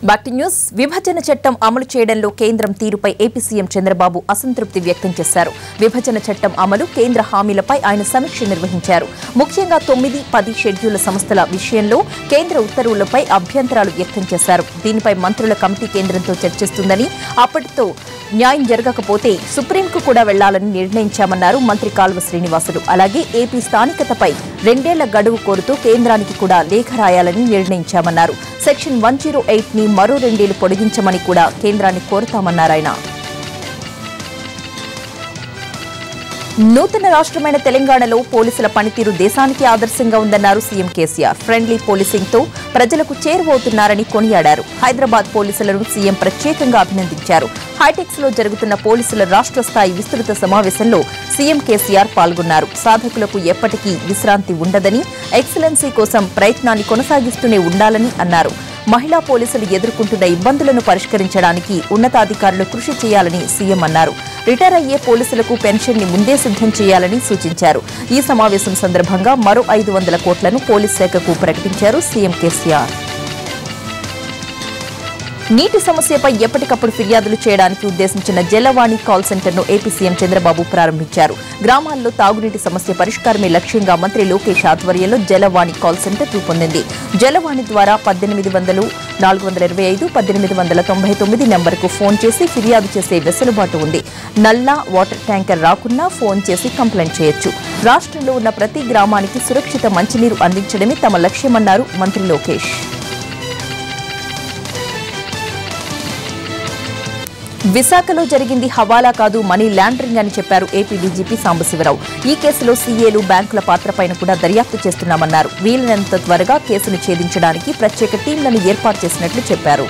Back to news. విభజన చట్టం అమలు చేయడంలో కేంద్రం తీరుపై ఏపీ సీఎం చంద్రబాబు అసంతృప్తి వ్యక్తం చేశారు. విభజన చట్టం అమలు, కేంద్ర హామీలపై ఆయన సమీక్ష నిర్వహించారు. ముఖ్యంగా 9, 10 షెడ్యూల్ సంస్థల విషయంలో కేంద్ర ఉత్తర్వులపై అభ్యంతరాలు వ్యక్తం చేశారు. దీనిపై మంత్రుల కమిటీ కేంద్రంతో చర్చిస్తుందని, అప్పటితో న్యాయం జరగకపోతే సుప్రీంకు కూడా వెళ్లాలని నిర్ణయించామన్నారు మంత్రి కాల్వ శ్రీనివాసులు. అలాగే ఏపీ స్థానికతపై 2 ఏళ్ల గడువు కోరుతూ కేంద్రానికి కూడా లేఖ రాయాలని నిర్ణయించామన్నారు. సెక్షన్ 108 ని మరో 2 ఏళ్లు పొడిగించమని కూడా కేంద్రాన్ని కోరుతామన్నారాయన. నూతన రాష్ట్రమైన తెలంగాణలో పోలీసుల పనితీరు దేశానికి ఆదర్శంగా ఉందన్నారు సీఎం కేసీఆర్. ఫ్రెండ్లీ పోలీసింగ్ తో ప్రజలకు చేరువవుతున్నారని కొనియాడారు. హైదరాబాద్ పోలీసులను సీఎం ప్రత్యేకంగా అభినందించారు. హైటెక్స్ లో జరుగుతున్న పోలీసుల రాష్ట్ర స్థాయి విస్తృత సమావేశంలో సీఎం కేసీఆర్ పాల్గొన్నారు. సాధకులకు ఎప్పటికీ విశ్రాంతి ఉండదని, ఎక్సలెన్సీ కోసం ప్రయత్నాన్ని కొనసాగిస్తూనే ఉండాలని అన్నారు. మహిళా పోలీసులు ఎదుర్కొంటున్న ఇబ్బందులను పరిష్కరించడానికి ఉన్నతాధికారులు కృషి చేయాలని సీఎం అన్నారు. రిటైర్ అయ్యే పోలీసులకు పెన్షన్ ని ముందే సిద్ధం చేయాలని సూచించారు. ఈ సమావేశం సందర్భంగా మరో 500 కోట్లను పోలీస్ శాఖకు ప్రకటించారు సీఎం కేసీఆర్. నీటి సమస్యపై ఎప్పటికప్పుడు ఫిర్యాదులు చేయడానికి ఉద్దేశించిన జలవాణి కాల్ సెంటర్ను ఏపీ సీఎం చంద్రబాబు ప్రారంభించారు. గ్రామాల్లో తాగునీటి సమస్య పరిష్కారమే లక్ష్యంగా మంత్రి లోకేష్ ఆధ్వర్యంలో జలవాణి కాల్ సెంటర్ రూపొందింది. జలవాణి ద్వారా 1800 425 1899 నెంబర్కు ఫోన్ చేసి ఫిర్యాదు చేసే వెసులుబాటు ఉంది. నల్లా, వాటర్ ట్యాంకర్ రాకున్నా ఫోన్ చేసి కంప్లైంట్ చేయొచ్చు. రాష్ట్రంలో ఉన్న ప్రతి గ్రామానికి సురక్షిత మంచినీరు అందించడమే తమ లక్ష్యమన్నారు మంత్రి లోకేష్. విశాఖలో జరిగింది హవాలా కాదు, మనీ లాండరింగ్ అని చెప్పారు ఏపీ డీజీపీ సాంబశివరావు. ఈ కేసులో సీఏలు, బ్యాంకుల పాత్రపైన కూడా దర్యాప్తు చేస్తున్నామన్నారు. వీలైనంత త్వరగా కేసును ఛేదించడానికి ప్రత్యేక టీంలను ఏర్పాటు చేసినట్లు చెప్పారు.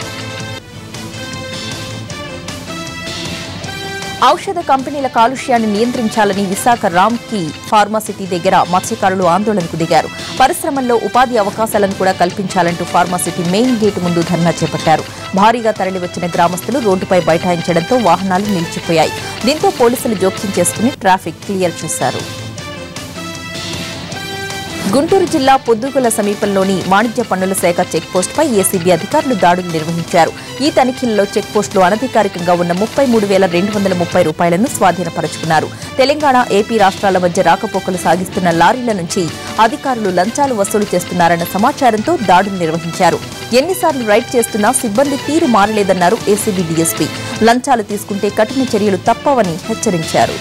ఔషధ కంపెనీల కాలుష్యాన్ని నియంత్రించాలని విశాఖ రామ్కీ ఫార్మాసిటీ దగ్గర మత్స్యకారులు ఆందోళనకు దిగారు. పరిశ్రమల్లో ఉపాధి అవకాశాలను కూడా కల్పించాలంటూ ఫార్మాసిటీ మెయిన్ గేటు ముందు ధర్నా చేపట్టారు. భారీగా తరలివచ్చిన గ్రామస్తులు రోడ్డుపై బైఠాయించడంతో వాహనాలు నిలిచిపోయాయి. దీంతో పోలీసులు జోక్యం చేసుకుని ట్రాఫిక్ క్లియర్ చేశారు. గుంటూరు జిల్లా పొద్దుగుల సమీపంలోని వాణిజ్య పన్నుల శాఖ చెక్పోస్టుపై ఏసీబీ అధికారులు దాడులు నిర్వహించారు. ఈ తనిఖీల్లో చెక్పోస్టులో అనధికారికంగా ఉన్న 33,230 రూపాయలను స్వాధీనపరుచుకున్నారు. తెలంగాణ, ఏపీ రాష్ట్రాల మధ్య రాకపోకలు సాగిస్తున్న లారీల నుంచి అధికారులు లంచాలు వసూలు చేస్తున్నారన్న సమాచారంతో దాడులు నిర్వహించారు. ఎన్నిసార్లు రైడ్ చేస్తున్నా సిబ్బంది తీరు మారలేదన్నారు ఏసీబీ డీఎస్పీ. లంచాలు తీసుకుంటే కఠిన చర్యలు తప్పవని హెచ్చరించారు.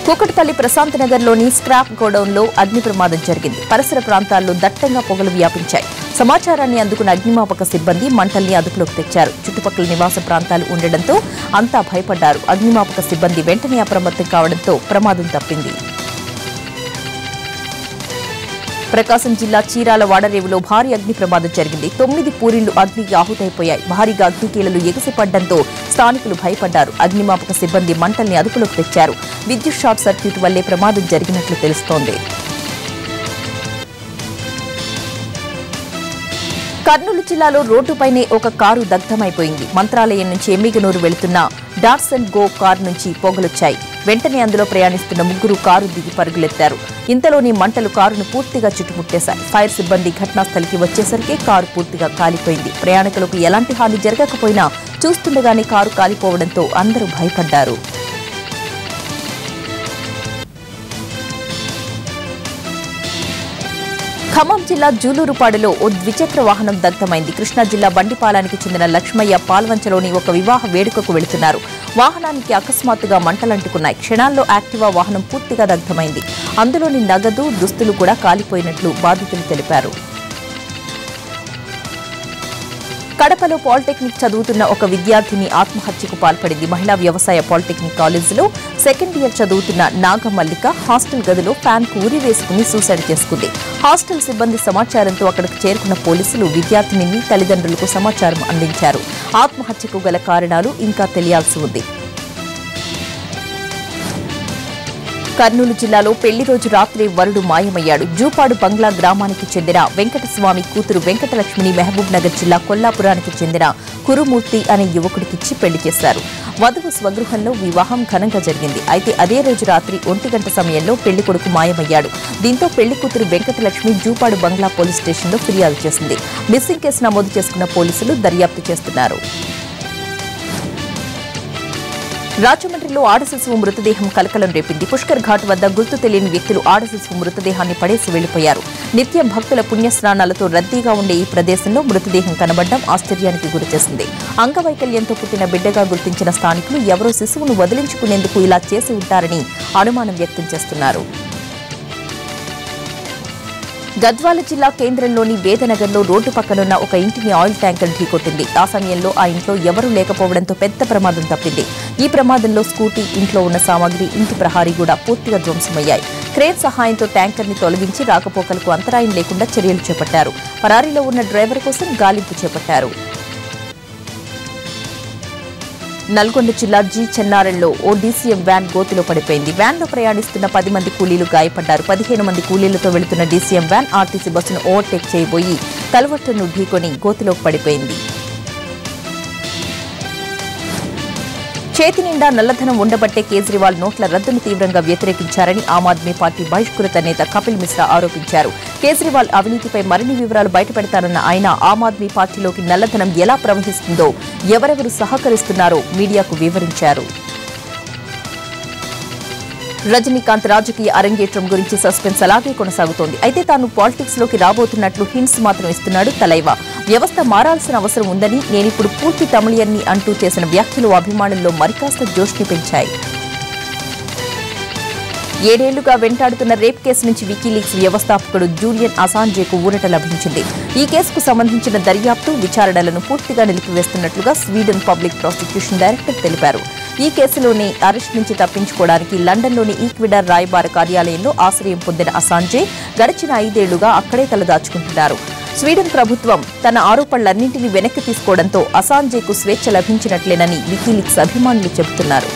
కూకట్పల్లి ప్రశాంత్ నగర్లోని స్క్రాప్ గోడౌన్లో అగ్ని ప్రమాదం జరిగింది. పరిసర ప్రాంతాల్లో దట్టంగా పొగలు వ్యాపించాయి. సమాచారాన్ని అందుకున్న అగ్నిమాపక సిబ్బంది మంటల్ని అదుపులోకి తెచ్చారు. చుట్టుపక్కల నివాస ప్రాంతాలు ఉండడంతో అంతా భయపడ్డారు. అగ్నిమాపక సిబ్బంది వెంటనే అప్రమత్తం కావడంతో ప్రమాదం తప్పింది. ప్రకాశం జిల్లా చీరాల వాడరేవులో భారీ అగ్ని ప్రమాదం జరిగింది. 9 పూరిళ్లు అగ్నికి ఆహుతైపోయాయి. భారీగా అగ్నికీలలు ఎగిసిపడ్డంతో స్థానికులు భయపడ్డారు. అగ్నిమాపక సిబ్బంది మంటల్ని అదుపులోకి తెచ్చారు. విద్యుత్ షార్ట్ సర్క్యూట్ వల్లే ప్రమాదం జరిగినట్లు తెలుస్తోంది. కర్నూలు జిల్లాలో రోడ్డుపైనే ఒక కారు దగ్ధమైపోయింది. మంత్రాలయం నుంచి ఎమ్మిగనూరు వెళుతున్న డాట్సన్ గో కారు నుంచి పొగలొచ్చాయి. వెంటనే అందులో ప్రయాణిస్తున్న 3 కారు దిగి పరుగులెత్తారు. ఇంతలోని మంటలు కారును పూర్తిగా చుట్టుముట్టేశాయి. ఫైర్ సిబ్బంది ఘటనాస్థలికి వచ్చేసరికి కారు పూర్తిగా కాలిపోయింది. ప్రయాణికులకు ఎలాంటి హాని జరగకపోయినా చూస్తుండగానే కారు కాలిపోవడంతో అందరూ భయపడ్డారు. ఖమ్మం జిల్లా జూలూరుపాడులో ఓ ద్విచక్ర వాహనం దగ్ధమైంది. కృష్ణా జిల్లా బండిపాలానికి చెందిన లక్ష్మయ్య పాల్వంచలోని ఒక వివాహ వేడుకకు వెళుతున్నారు. వాహనానికి అకస్మాత్తుగా మంటలంటుకున్నాయి. క్షణాల్లో యాక్టివా వాహనం పూర్తిగా దగ్ధమైంది. అందులోని నగదు, దుస్తులు కూడా కాలిపోయినట్లు బాధితులు తెలిపారు. కడపలో పాలిటెక్నిక్ చదువుతున్న ఒక విద్యార్థిని ఆత్మహత్యకు పాల్పడింది. మహిళా వ్యవసాయ పాలిటెక్నిక్ కాలేజీలో సెకండ్ ఇయర్ చదువుతున్న నాగమల్లిక హాస్టల్ గదిలో ఫ్యాన్ కు ఉరి వేసుకుని సూసైడ్ చేసుకుంది. హాస్టల్ సిబ్బంది సమాచారంతో అక్కడికి చేరుకున్న పోలీసులు విద్యార్థిని తల్లిదండ్రులకు సమాచారం అందించారు. ఆత్మహత్యకు గల కారణాలు ఇంకా తెలియాల్సి ఉంది. కర్నూలు జిల్లాలో పెళ్లి రోజు రాత్రి వరుడు మాయమయ్యాడు. జూపాడు బంగ్లా గ్రామానికి చెందిన వెంకటస్వామి కూతురు వెంకటలక్ష్మిని మహబూబ్ నగర్ జిల్లా కొల్లాపురానికి చెందిన కురుమూర్తి అనే యువకుడికిచ్చి పెళ్లి చేశారు. వధువు స్వగృహంలో వివాహం ఘనంగా జరిగింది. అయితే అదే రోజు రాత్రి 1 గంట సమయంలో పెళ్లి కొడుకు మాయమయ్యాడు. దీంతో పెళ్లి కూతురు వెంకటలక్ష్మి జూపాడు బంగ్లా పోలీస్ స్టేషన్లో ఫిర్యాదు చేసింది. మిస్సింగ్ కేసు నమోదు చేసుకున్న పోలీసులు దర్యాప్తు చేస్తున్నారు. రాజమండ్రిలో ఆడశిశువు మృతదేహం కలకలం రేపింది. పుష్కర్ ఘాట్ వద్ద గుర్తు తెలియని వ్యక్తులు ఆడశిశువు మృతదేహాన్ని పడేసి వెళ్లిపోయారు. నిత్యం భక్తుల పుణ్యస్నానాలతో రద్దీగా ఉండే ఈ ప్రదేశంలో మృతదేహం కనబడడం ఆశ్చర్యానికి గురిచేసింది. అంగవైకల్యంతో పుట్టిన బిడ్డగా గుర్తించిన స్థానికులు ఎవరో శిశువును వదిలించుకునేందుకు ఇలా చేసి ఉంటారని అనుమానం వ్యక్తం చేస్తున్నారు. గద్వాల జిల్లా కేంద్రంలోని వేదనగర్లో రోడ్డు పక్కనున్న ఒక ఇంటిని ఆయిల్ ట్యాంకర్ ఢీకొట్టింది. ఆ సమయంలో ఆ ఇంట్లో ఎవరూ లేకపోవడంతో పెద్ద ప్రమాదం తప్పింది. ఈ ప్రమాదంలో స్కూటీ, ఇంట్లో ఉన్న సామాగ్రి, ఇంటి ప్రహారీ కూడా పూర్తిగా ధ్వంసమయ్యాయి. క్రేన్ సహాయంతో ట్యాంకర్ని తొలగించి రాకపోకలకు అంతరాయం లేకుండా చర్యలు చేపట్టారు. పరారీలో ఉన్న డ్రైవర్ కోసం గాలింపు చేపట్టారు. నల్గొండ జిల్లా జి చెన్నారంలో ఓ డీసీఎం వ్యాన్ గోతిలో పడిపోయింది. వ్యాన్లో ప్రయాణిస్తున్న 10 మంది కూలీలు గాయపడ్డారు. 15 మంది కూలీలతో వెళుతున్న డీసీఎం వ్యాన్ ఆర్టీసీ బస్సును ఓవర్టేక్ చేయబోయి కల్వర్టును ఢీకొని గోతిలోకి పడిపోయింది. చేతి నిండా నల్లధనం ఉండబట్టే కేజ్రీవాల్ నోట్ల రద్దును తీవ్రంగా వ్యతిరేకించారని ఆమ్ ఆద్మీ పార్టీ బహిష్కృత నేత కపిల్ మిశ్రా ఆరోపించారు. కేజ్రీవాల్ అవినీతిపై మరిన్ని వివరాలు బయటపెడతారన్న ఆయన ఆమ్ ఆద్మీ పార్టీలోకి నల్లధనం ఎలా ప్రవహిస్తుందో, ఎవరెవరు సహకరిస్తున్నారో మీడియాకు వివరించారు. రజనీకాంత్ రాజకీయ అరంగేట్రం గురించి సస్పెన్స్ అలాగే కొనసాగుతోంది. అయితే తాను పాలిటిక్స్ లోకి రాబోతున్నట్లు హింట్స్ మాత్రం ఇస్తున్నాడు తలైవా. వ్యవస్థ మారాల్సిన అవసరం ఉందని, నేనిప్పుడు పూర్తి తమిళియన్ని అంటూ చేసిన వ్యాఖ్యలు అభిమానుల్లో మరికాస్త జోష్ని పెంచాయి. 7 ఏళ్లుగా వెంటాడుతున్న రేప్ కేసు నుంచి వికీలీక్స్ వ్యవస్థాపకుడు జూలియన్ అసాంజేకు ఊరట లభించింది. ఈ కేసుకు సంబంధించిన దర్యాప్తు, విచారణలను పూర్తిగా నిలిపివేస్తున్నట్లుగా స్వీడన్ పబ్లిక్ ప్రాసిక్యూషన్ డైరెక్టర్ తెలిపారు. ఈ కేసులోని అరెస్ట్ నుంచి తప్పించుకోవడానికి లండన్లోని ఈక్వెడార్ రాయబార కార్యాలయంలో ఆశ్రయం పొందిన అసాంజే గడిచిన 5 ఏళ్లుగా అక్కడే తలదాచుకుంటున్నారు. స్వీడన్ ప్రభుత్వం తన ఆరోపణలన్నింటినీ వెనక్కి తీసుకోవడంతో అసాంజేకు స్వేచ్ఛ లభించినట్లేనని వికీలీక్స్ అభిమానులు చెబుతున్నారు.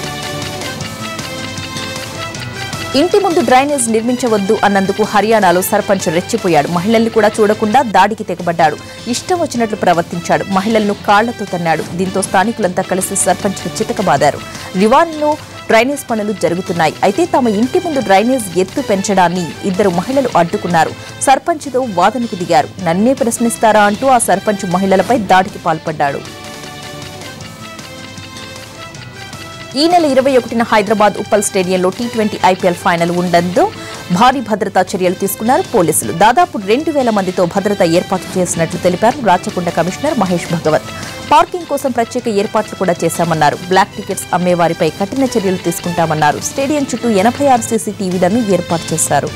ఇంటి ముందు డ్రైనేజ్ నిర్మించవద్దు అన్నందుకు హర్యానాలో సర్పంచ్ రెచ్చిపోయాడు. మహిళల్ని కూడా చూడకుండా దాడికి తెగబడ్డాడు. ఇష్టం వచ్చినట్లు ప్రవర్తించాడు. మహిళలను కాళ్లతో తన్నాడు. దీంతో స్థానికులంతా కలిసి సర్పంచ్ను చితకబాదారు. రివాన్లో డ్రైనేజ్ పనులు జరుగుతున్నాయి. అయితే తమ ఇంటి ముందు డ్రైనేజ్ ఎత్తు పెంచడాన్ని 2 మహిళలు అడ్డుకున్నారు. సర్పంచ్తో వాదనకు దిగారు. నన్నే ప్రశ్నిస్తారా అంటూ ఆ సర్పంచ్ మహిళలపై దాడికి పాల్పడ్డాడు. ఈ నెల 21న హైదరాబాద్ ఉప్పల్ స్టేడియంలో T20 IPL ఫైనల్ ఉండడంతో భారీ భద్రతా చర్యలు తీసుకున్నారు పోలీసులు. దాదాపు 2000 మందితో భద్రత ఏర్పాటు చేసినట్లు తెలిపారు రాచకొండ కమిషనర్ మహేష్ భగవత్. పార్కింగ్ కోసం ప్రత్యేక ఏర్పాట్లు కూడా చేశామన్నారు. బ్లాక్ టికెట్స్ అమ్మేవారిపై కఠిన చర్యలు తీసుకుంటామన్నారు. స్టేడియం చుట్టూ 86 CCTVలను ఏర్పాటు చేశారు.